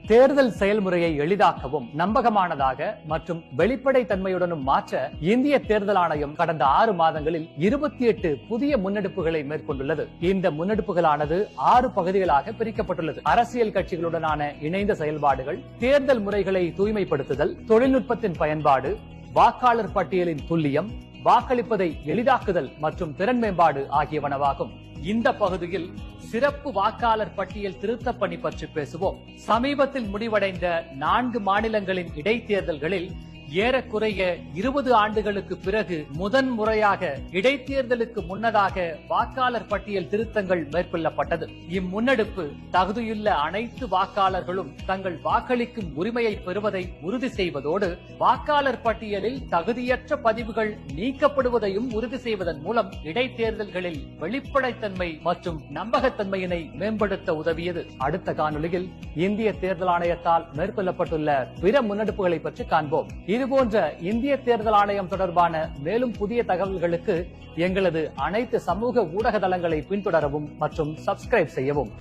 தேர்தல் செயல்முறையை எளிதாக்கவும் நம்பகமானதாக மற்றும் வெளிப்படை தன்மையுடனும் மாற்ற இந்திய தேர்தல் ஆணையம் கடந்த 6 மாதங்களில் 28 புதிய முன்னெடுப்புகளை மேற்கொண்டுள்ளது. இந்த முன்னெடுப்புகளானது 6 பகுதிகளாக பிரிக்கப்பட்டுள்ளது. அரசியல் கட்சிகளுடனான இணைந்த செயல்பாடுகள், தேர்தல் முறைகளை தூய்மைப்படுத்துதல், தொழில்நுட்பத்தின் பயன்பாடு, வாக்காளர் பட்டியலின் துல்லியம், வாக்களிப்பதை எளிதாக்குதல் மற்றும் திறன் மேம்பாடு ஆகியவனவாகும். இந்த பகுதியில் சிறப்பு வாக்காளர் பட்டியல் திருத்தப் பணி பற்றி பேசுவோம். சமீபத்தில் முடிவடைந்த 4 மாநிலங்களின் இடைத்தேர்தல்களில் ஏறக்குறைய 20 ஆண்டுகளுக்கு பிறகு முதன்முறையாக இடைத்தேர்தலுக்கு முன்னதாக வாக்காளர் பட்டியல் திருத்தங்கள் மேற்கொள்ளப்பட்டது. இம்முன்னெடுப்பு தகுதியுள்ள அனைத்து வாக்காளர்களும் தங்கள் வாக்களிக்கும் உரிமையை பெறுவதை உறுதி செய்வதோடு வாக்காளர் பட்டியலில் தகுதியற்ற பதிவுகள் நீக்கப்படுவதையும் உறுதி செய்வதன் மூலம் இடைத்தேர்தல்களில் வெளிப்படைத்தன்மை மற்றும் நம்பகத்தன்மையினை மேம்படுத்த உதவியது. அடுத்த காணொலியில் இந்திய தேர்தல் ஆணையத்தால் மேற்கொள்ளப்பட்டுள்ள பிற முன்னெடுப்புகளை பற்றி காண்போம். இதுபோன்ற இந்திய தேர்தல் ஆணையம் தொடர்பான மேலும் புதிய தகவல்களுக்கு எங்களது அனைத்து சமூக ஊடக தளங்களை பின்தொடரவும் மற்றும் சப்ஸ்கிரைப் செய்யவும்.